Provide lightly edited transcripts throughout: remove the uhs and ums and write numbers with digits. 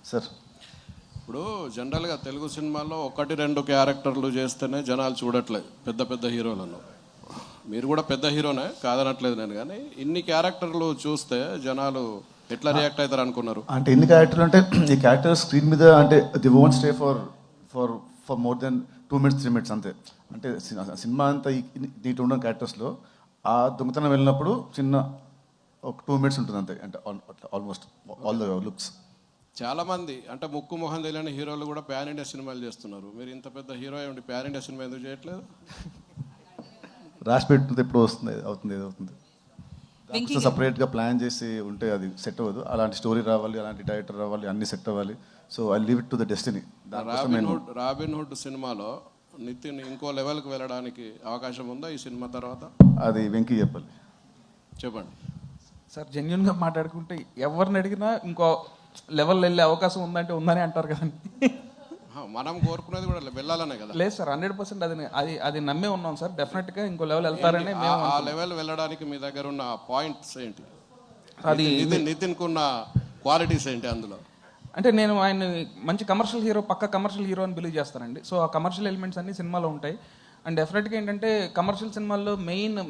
Sir ఇప్పుడు జనరల్గా తెలుగు సినిమాల్లో ఒకటి రెండు క్యారెక్టర్లు చేస్తేనే జనాలు చూడట్లేదు పెద్ద పెద్ద హీరోలను. మీరు కూడా పెద్ద హీరోనే కాదనట్లేదు నేను, కానీ ఇన్ని క్యారెక్టర్లు చూస్తే జనాలు ఎట్లా రియాక్ట్ అవుతారు అనుకున్నారు? అంటే ఎన్ని క్యారెక్టర్లు అంటే ఈ క్యారెక్టర్ స్క్రీన్ మీద అంటే the won't stay for for for more than 2 minutes 3 minutes అంతే. అంటే సినిమా అంతా దీంట్లో ఉన్న క్యారెక్టర్స్లో ఆ దొంగతనం వెళ్ళినప్పుడు చిన్న ఒక 2 minutes ఉంటుంది అంతే. అంటే ఆల్మోస్ట్ ఆల్ ద లుక్స్. చాలా మంది అంటే ముక్కు మొహం తెలియని హీరోలు కూడా ప్యాన్ ఇండియా సినిమాలు చేస్తున్నారు. మీరు ఇంత పెద్ద హీరో ఉండి ప్యాన్ ఇండియా సినిమా ఎందుకు చేయట్లేదు? రాసి పెట్టుకుంటే ఎప్పుడు వస్తుంది అవుతుంది. సపరేట్గా ప్లాన్ చేసి ఉంటే అది సెట్ అవ్వదు. అలాంటి స్టోరీ రావాలి, అలాంటి డైరెక్టర్ రావాలి, అన్ని సెట్ అవ్వాలి. So I leave it to the destiny. Robin hood సినిమాలో నితిన్ ఇంకో లెవెల్కి వెళ్ళడానికి అవకాశం ఉందా ఈ సినిమా తర్వాత? అది వెంకీ చెప్పాలి. చెప్పండి సార్. జెన్యున్గా మాట్లాడుకుంటే ఎవరిని అడిగినా ఇంకో లెవెల్ వెళ్ళే అవకాశం ఉందంటే ఉందని అంటారు కదండి. మనం కోరుకునేది కూడా వెళ్ళాలనే కదా. లేదు సార్, 100% అది నమ్మే ఉన్నాం సార్. డెఫినెట్గా ఇంకో లెవెల్ వెళ్తారని మేము. ఆ లెవెల్ వెళ్ళడానికి మీ దగ్గర ఉన్న పాయింట్స్ ఏంటి? అది నితిన్కు ఉన్న క్వాలిటీస్ ఏంటి అందులో? అంటే నేను ఆయన మంచి కమర్షియల్ హీరో, పక్క కమర్షియల్ హీరో అని బిలీవ్ చేస్తానండి. సో ఆ కమర్షియల్ ఎలిమెంట్స్ అన్ని సినిమాలో ఉంటాయి. అండ్ డెఫినెట్గా ఏంటంటే కమర్షియల్ సినిమాల్లో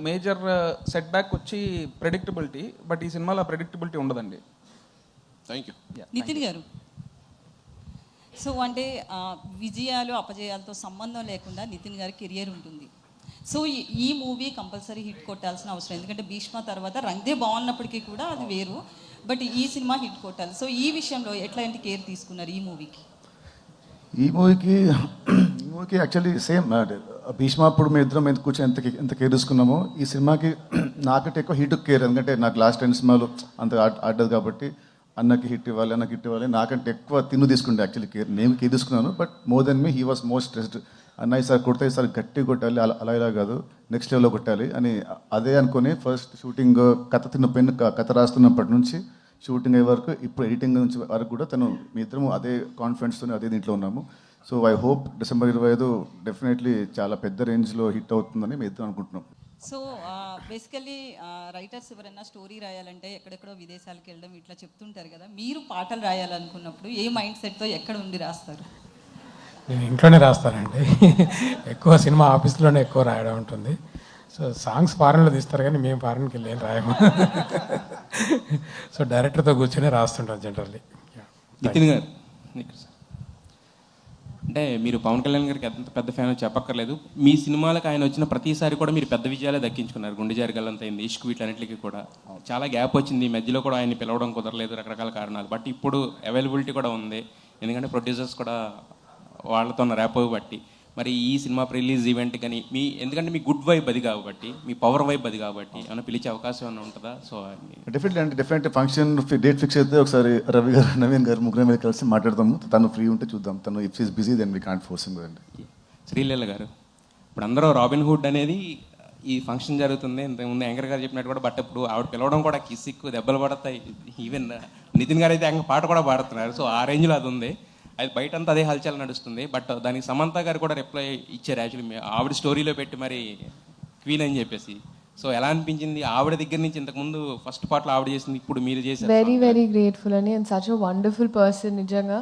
మేజర్ సెట్ బ్యాక్ వచ్చి ప్రెడిక్టబిలిటీ. బట్ ఈ సినిమాలో ఆ ప్రెడిక్టబిలిటీ ఉండదండి. Thank you. నితిన్ గారు, సో అంటే విజయాలు అపజయాలతో సంబంధం లేకుండా నితిన్ గారి కెరియర్ ఉంటుంది. సో ఈ మూవీ కంపల్సరీ హిట్ కొట్టాల్సిన అవసరం, ఎందుకంటే భీష్మ తర్వాత రంగ్దే బాగున్నప్పటికీ కూడా అది వేరు. బట్ ఈ సినిమా హిట్ కొట్టాలి. సో ఈ విషయంలో ఎట్లాంటి కేర్ తీసుకున్నారు ఈ మూవీకి? ఈ మూవీకి యాక్చువల్లీ సేమ్ భీష్మ అప్పుడు మేము ఇద్దరం ఎంత కూర్చొని ఎంత కేర్ తీసుకున్నామో ఈ సినిమాకి నాకంటే ఎక్కువ హీట్ కేర్. ఎందుకంటే నాకు లాస్ట్ 10 సినిమాలు అంత ఆడదు కాబట్టి అన్నకి హిట్ ఇవ్వాలి నాకంటే ఎక్కువ తిను తీసుకుంటే యాక్చువల్లీ కేర్. నేను కేర్ తీసుకున్నాను, but more than me he was most stressed. అన్నయ్య సార్ కొడితే సార్ గట్టి కొట్టాలి, అలా ఇలా కాదు నెక్స్ట్ లెవెల్లో కొట్టాలి అని అదే అనుకుని ఫస్ట్ షూటింగ్ కథ రాస్తున్నప్పటి నుంచి షూటింగ్ అయ్యే వరకు ఇప్పుడు ఎడిటింగ్ నుంచి వరకు కూడా తను మీ ఇద్దరం అదే కాన్ఫిడెన్స్తో అదే దీంట్లో ఉన్నాము. So I hope December 25 definitely చాలా పెద్ద రేంజ్లో హిట్ అవుతుందని మేము ఇద్దరం అనుకుంటున్నాం. సో బేసికల్లీ రైటర్స్ ఎవరైనా స్టోరీ రాయాలంటే ఎక్కడెక్కడో విదేశాలకు వెళ్ళడం ఇట్లా చెప్తుంటారు కదా. మీరు పాటలు రాయాలనుకున్నప్పుడు ఏ మైండ్ సెట్తో ఎక్కడ ఉండి రాస్తారు? నేను ఇంట్లోనే రాస్తానండి. ఎక్కువ సినిమా ఆఫీస్లోనే ఎక్కువ రాయడం ఉంటుంది. సో సాంగ్స్ ఫారెన్లో తీస్తారు కానీ మేము ఫారెన్కి వెళ్ళి ఏం రాయము. సో డైరెక్టర్తో కూర్చొని రాస్తుంటాం జనరల్లీ. నితిన్ గారు, అంటే మీరు పవన్ కళ్యాణ్ గారికి ఎంత పెద్ద ఫ్యాన్ చెప్పక్కర్లేదు. మీ సినిమాలకు ఆయన వచ్చిన ప్రతిసారి కూడా మీరు పెద్ద విజయాలే దక్కించుకున్నారు. గుండె జారిగల్లంత అయింది, ఇష్క్ వీటన్నిటికీ కూడా చాలా గ్యాప్ వచ్చింది. మధ్యలో కూడా ఆయన పిలవడం కుదరలేదు, రకరకాల కారణాలు. బట్ ఇప్పుడు అవైలబిలిటీ కూడా ఉంది, ఎందుకంటే ప్రొడ్యూసర్స్ కూడా వాళ్ళతో ఉన్న ర్యాప్ బట్టి. మరి ఈ సినిమా రిలీజ్ ఈవెంట్ కానీ ఎందుకంటే మీ గుడ్ వైబ్ అది కాబట్టి, మీ పవర్ వైబ్ అది కాబట్టి ఏమైనా పిలిచే అవకాశం ఏమైనా ఉంటుందా? So definitely function date fix అయితే ఒకసారి రవి గారు, నవీన్ గారు ముగ్గురు మీద కలిసి మాట్లాడతాము. తను ఫ్రీ ఉంటే చూద్దాం. తను if is busy then we can't force him కదండి. శ్రీలీల గారు, ఇప్పుడు అందరూ రాబిన్ హుడ్ అనేది ఈ ఫంక్షన్ జరుగుతుంది, ఇంతకుముందు యాంకర్ గారు చెప్పినట్టు కూడా. బట్ ఇప్పుడు ఆవిడ పిలవడం కూడా కిసిక్కు దెబ్బలు పడతాయి. ఈవెన్ నితిన్ గారు అయితే పాట కూడా పాడుతున్నారు. సో ఆ రేంజ్లో అది ఉంది. అది బయటంతా అదే హల్చల్ నడుస్తుంది. బట్ దానికి సమంత గారు కూడా రిప్లై ఇచ్చారు యాక్చువల్లీ, ఆవిడ స్టోరీలో పెట్టి మరి క్వీన్ అని చెప్పేసి. సో ఎలా అనిపించింది ఆవిడ దగ్గర నుంచి? ఇంతకుముందు ఫస్ట్ పార్ట్లో ఆవిడ చేసింది, ఇప్పుడు మీరు చేశారు. వెరీ గ్రేట్ఫుల్ అని. And such a wonderful person. నిజంగా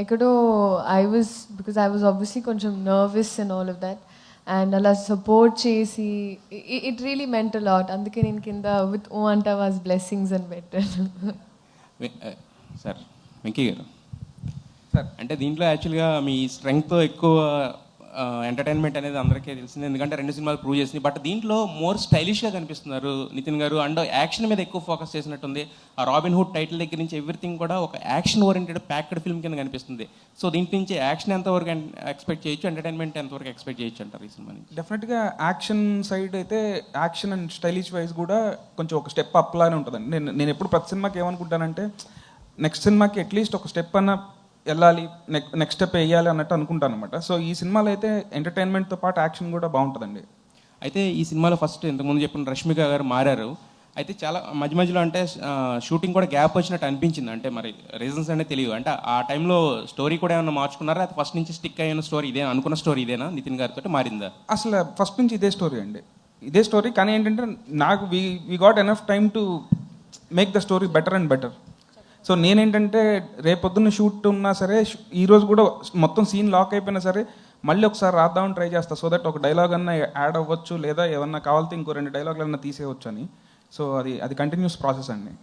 ఎక్కడో ఐ వాజ్ ఆబ్వియస్లీ కొంచెం nervous and all of that. And అలా సపోర్ట్ చేసి it really meant a lot. అందుకే నేను కింద విత్ ఓ అంటా వాజ్ బ్లెస్సింగ్స్ అని పెట్టాను. సార్ వెంకీ గారు, అంటే దీంట్లో యాక్చువల్గా మీ స్ట్రెంగ్త్తో ఎక్కువ ఎంటర్టైన్మెంట్ అనేది అందరికీ తెలిసింది, ఎందుకంటే 2 సినిమాలు ప్రూవ్ చేసింది. బట్ దీంట్లో మోర్ స్టైలిష్గా కనిపిస్తున్నారు నితిన్ గారు. అండ్ యాక్షన్ మీద ఎక్కువ ఫోకస్ చేసినట్టుంది. ఆ రాబిన్ హుడ్ టైటిల్ దగ్గర నుంచి ఎవ్రీథింగ్ కూడా ఒక యాక్షన్ ఓరియంటెడ్ ప్యాక్డ్ ఫిల్మ్ కింద కనిపిస్తుంది. సో దీంట్ నుంచి యాక్షన్ ఎంతవరకు ఎక్స్పెక్ట్ చేయొచ్చు, ఎంటర్టైన్మెంట్ ఎంతవరకు ఎక్స్పెక్ట్ చేయొచ్చు అంటారు ఈ సినిమా నుంచి? డెఫినెట్గా యాక్షన్ సైడ్ అయితే యాక్షన్ అండ్ స్టైలిష్ వైజ్ కూడా కొంచెం ఒక స్టెప్ అప్ లానే ఉంటుందండి. నేను ఎప్పుడు ప్రతి సినిమాకి ఏమనుకుంటానంటే నెక్స్ట్ సినిమాకి అట్లీస్ట్ ఒక స్టెప్ అన్న వెళ్ళాలి, నెక్స్ట్ స్టెప్ వేయాలి అన్నట్టు అనుకుంటాను అనమాట. సో ఈ సినిమాలో అయితే ఎంటర్టైన్మెంట్తో పాటు యాక్షన్ కూడా బాగుంటుందండి. అయితే ఈ సినిమాలో ఫస్ట్ ఇంతకుముందు చెప్పిన రష్మిక గారు మారారు. అయితే చాలా మధ్యలో అంటే షూటింగ్ కూడా గ్యాప్ వచ్చినట్టు అనిపించింది. అంటే మరి రీజన్స్ అనేది తెలియదు. అంటే ఆ టైంలో స్టోరీ కూడా ఏమైనా మార్చుకున్నారా? అది ఫస్ట్ నుంచి స్టిక్ అయిన స్టోరీ ఇదేనా, అనుకున్న స్టోరీ ఇదేనా, నితిన్ గారితో మారిందా? అసలు ఫస్ట్ నుంచి ఇదే స్టోరీ అండి, ఇదే స్టోరీ. కానీ ఏంటంటే నాకు we got enough time to make the story better and better. So నేనేంటంటే రేపొద్దున్న షూట్ ఉన్నా సరే ఈ రోజు కూడా మొత్తం సీన్ లాక్ అయిపోయినా సరే మళ్ళీ ఒకసారి రాద్దామని ట్రై చేస్తా, సో దట్ ఒక డైలాగ్ అన్నా యాడ్ అవ్వచ్చు, లేదా ఏమన్నా కావాలితే ఇంకో 2 డైలాగులు అన్నా తీసేయవచ్చు అని. సో అది కంటిన్యూస్ ప్రాసెస్ అండి.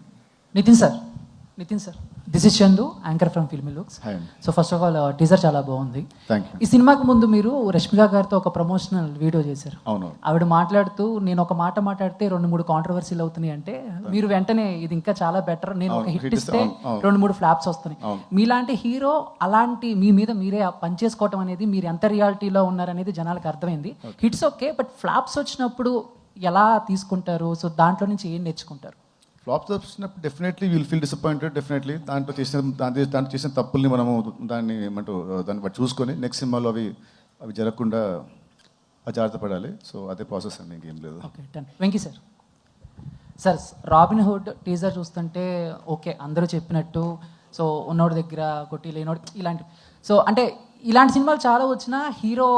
Nithin sir this is Chandu, anchor from Filmy Looks. Hi అండి. So first of all teaser చాలా బాగుంది. Thank you. ఈ సినిమాకి ముందు మీరు రష్మిక గారితో ఒక ప్రమోషనల్ వీడియో చేశారు. అవును. ఆవిడ మాట్లాడుతూ నేను ఒక మాట మాట్లాడితే 2-3 కాంట్రవర్సీలు అవుతున్నాయి అంటే మీరు వెంటనే ఇది ఇంకా చాలా బెటర్, నేను ఒక అవును, హిట్ hit ఇస్తే అవును. 2-3 ఫ్లాప్స్ వస్తున్నాయి. అవును. మీలాంటి హీరో అలాంటి మీ మీద మీరే పనిచేసుకోవటం అనేది మీరు ఎంత రియాలిటీలో ఉన్నారనేది జనాలకు అర్థమైంది. హిట్స్ ఓకే, బట్ ఫ్లాప్స్ వచ్చినప్పుడు ఎలా తీసుకుంటారు? సో దాంట్లో నుంచి ఏం నేర్చుకుంటారు? ఫ్లాప్స్ వచ్చినప్పుడు definitely will feel disappointed. Definitely దాంట్లో చేసిన తప్పుల్ని మనము దాన్ని బట్టి చూసుకొని నెక్స్ట్ సినిమాలో అవి జరగకుండా జాగ్రత్త పడాలి. సో అదే ప్రాసెస్ అండి, ఇంకేం లేదు. Okay done. Venky sir robin hood teaser చూస్తుంటే ఓకే అందరూ చెప్పినట్టు, సో ఉన్నోడి దగ్గర కొట్టి లేనోడి ఇలాంటి, సో అంటే ఇలాంటి సినిమాలు చాలా వచ్చినా హీరో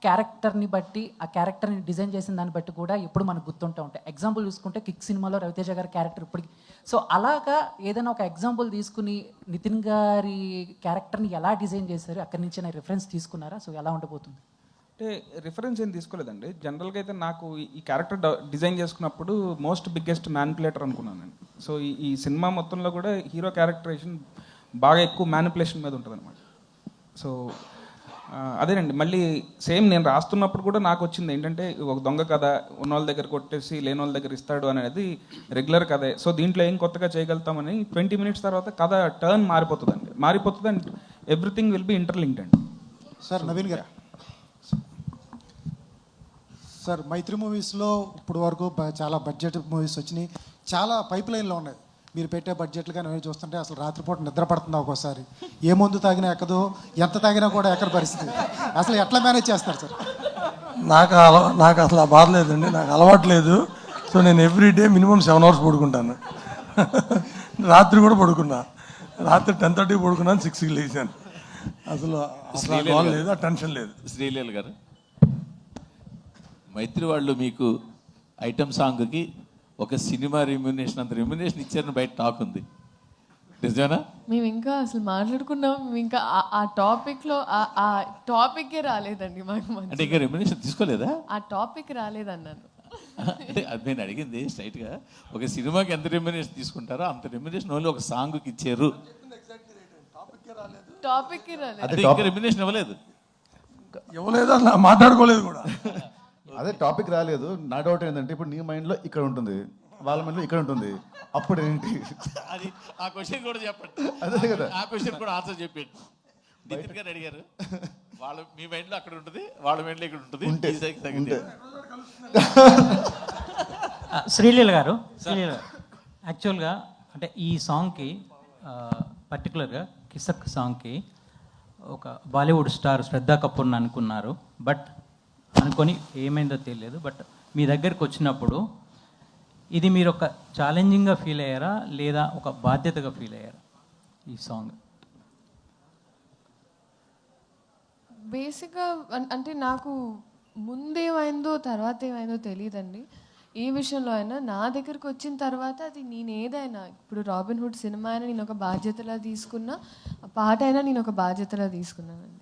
క్యారెక్టర్ని బట్టి ఆ క్యారెక్టర్ని డిజైన్ చేసిన దాన్ని బట్టి కూడా ఎప్పుడు మనకు గుర్తుంటూ ఉంటాయి. ఎగ్జాంపుల్ చూసుకుంటే కిక్ సినిమాలో రవితేజ గారి క్యారెక్టర్ ఇప్పటికి, సో అలాగా ఏదైనా ఒక ఎగ్జాంపుల్ తీసుకుని నితిన్ గారి క్యారెక్టర్ని ఎలా డిజైన్ చేశారు, అక్కడి నుంచి రిఫరెన్స్ తీసుకున్నారా? సో ఎలా ఉండబోతుంది? అంటే రిఫరెన్స్ ఏం తీసుకోలేదండి. జనరల్గా అయితే నాకు ఈ క్యారెక్టర్ డిజైన్ చేసుకున్నప్పుడు మోస్ట్ బిగ్గెస్ట్ మ్యానిపులేటర్ అనుకున్నాను నేను. సో ఈ సినిమా మొత్తంలో కూడా హీరో క్యారెక్టరేషన్ బాగా ఎక్కువ మ్యానిపులేషన్ మీద ఉంటుంది అనమాట. సో అదేనండి, మళ్ళీ సేమ్ నేను రాస్తున్నప్పుడు కూడా నాకు వచ్చింది ఏంటంటే ఒక దొంగ కథ, ఉన్నోళ్ళ దగ్గర కొట్టేసి లేని వాళ్ళ దగ్గర ఇస్తాడు అనేది రెగ్యులర్ కథే. సో దీంట్లో ఏం కొత్తగా చేయగలుగుతామని 20 మినిట్స్ తర్వాత కథ టర్న్ మారిపోతుంది and everything will be interlinked అండి. సార్ నవీన్ గారు, సార్ మైత్రి మూవీస్లో ఇప్పుడు వరకు చాలా బడ్జెట్ మూవీస్ వచ్చినాయి, చాలా పైప్ లైన్లో ఉన్నాయి. మీరు పెట్టే బడ్జెట్లు కానీ అవి చూస్తుంటే అసలు రాత్రిపూట నిద్ర పడుతుంది ఒక్కోసారి. ఏ మందు తాగినా ఎక్కదు, ఎంత తాగినా కూడా ఎక్కడ పరిస్థితి. అసలు ఎట్లా మేనేజ్ చేస్తారు సార్? నాకు అసలు ఆ బాధ లేదండి, నాకు అలవాటు లేదు. సో నేను ఎవ్రీడే మినిమం 7 అవర్స్ పడుకుంటాను. రాత్రి కూడా పడుకున్నా, రాత్రి 10:30 పడుకున్నాను, 6కి లేచాను. అసలు బాధ లేదు, ఆ టెన్షన్ లేదు. శ్రీలీల గారు, మైత్రి వాళ్ళు మీకు ఐటమ్ సాంగ్కి ఒక సినిమా రెమ్యునేషన్ అంత రెమ్యునేషన్ ఇచ్చారని బయట టాక్ ఉంది, నిజమేనా? మేము ఇంకా అసలు మాట్లాడుకున్నాం, మేము ఇంకా ఆ టాపిక్లో ఆ టాపిక్కే రాలేదండి మాకు. అంటే ఇంకా రెమ్యునేషన్ తీసుకోలేదా? ఆ టాపిక్ రాలేదన్నాను. అంటే అది నేను అడిగింది స్ట్రైట్గా, ఒక సినిమాకి ఎంత రెమ్యునేషన్ తీసుకుంటారో అంత రెమ్యునేషన్ ఓన్లీ ఒక సాంగ్కి ఇచ్చారు. టాపిక్కి రాలేదు, అంటే ఇంకా రెమ్యునేషన్ ఇవ్వలేదు అసలు మాట్లాడుకోలేదు కూడా. అదే టాపిక్ రాలేదు. నా డౌట్ ఏంటంటే ఇప్పుడు నీ మైండ్లో ఇక్కడ ఉంటుంది, వాళ్ళ మైండ్లో ఇక్కడ ఉంటుంది, అప్పుడు ఏంటి? అది ఆ క్వశ్చన్ కూడా చెప్పండి. అదే కదా, ఆ క్వశ్చన్ కూడా ఆన్సర్ చెప్పండి. నితిన్ గారు అడిగారు, మీ మైండ్లో అక్కడ ఉంటుంది, వాళ్ళ మైండ్లో ఇక్కడ ఉంటుంది. శ్రీలీల గారు, యాక్చువల్గా అంటే ఈ సాంగ్కి పర్టికులర్గా కిసక్ సాంగ్కి ఒక బాలీవుడ్ స్టార్ శ్రద్ధా కపూర్ని అనుకున్నారు, బట్ అనుకొని ఏమైందో తెలియదు. బట్ మీ దగ్గరికి వచ్చినప్పుడు ఇది మీరు ఒక ఛాలెంజింగ్గా ఫీల్ అయ్యారా లేదా ఒక బాధ్యతగా ఫీల్ అయ్యారా ఈ సాంగ్? బేసిక్గా అంటే నాకు ముందేమైందో తర్వాత ఏమైందో తెలియదండి. ఏ విషయంలో అయినా నా దగ్గరికి వచ్చిన తర్వాత అది నేను ఏదైనా, ఇప్పుడు రాబిన్ హుడ్ సినిమా అయినా నేను ఒక బాధ్యతలా తీసుకున్నా, పాట అయినా నేను ఒక బాధ్యతలా తీసుకున్నానండి.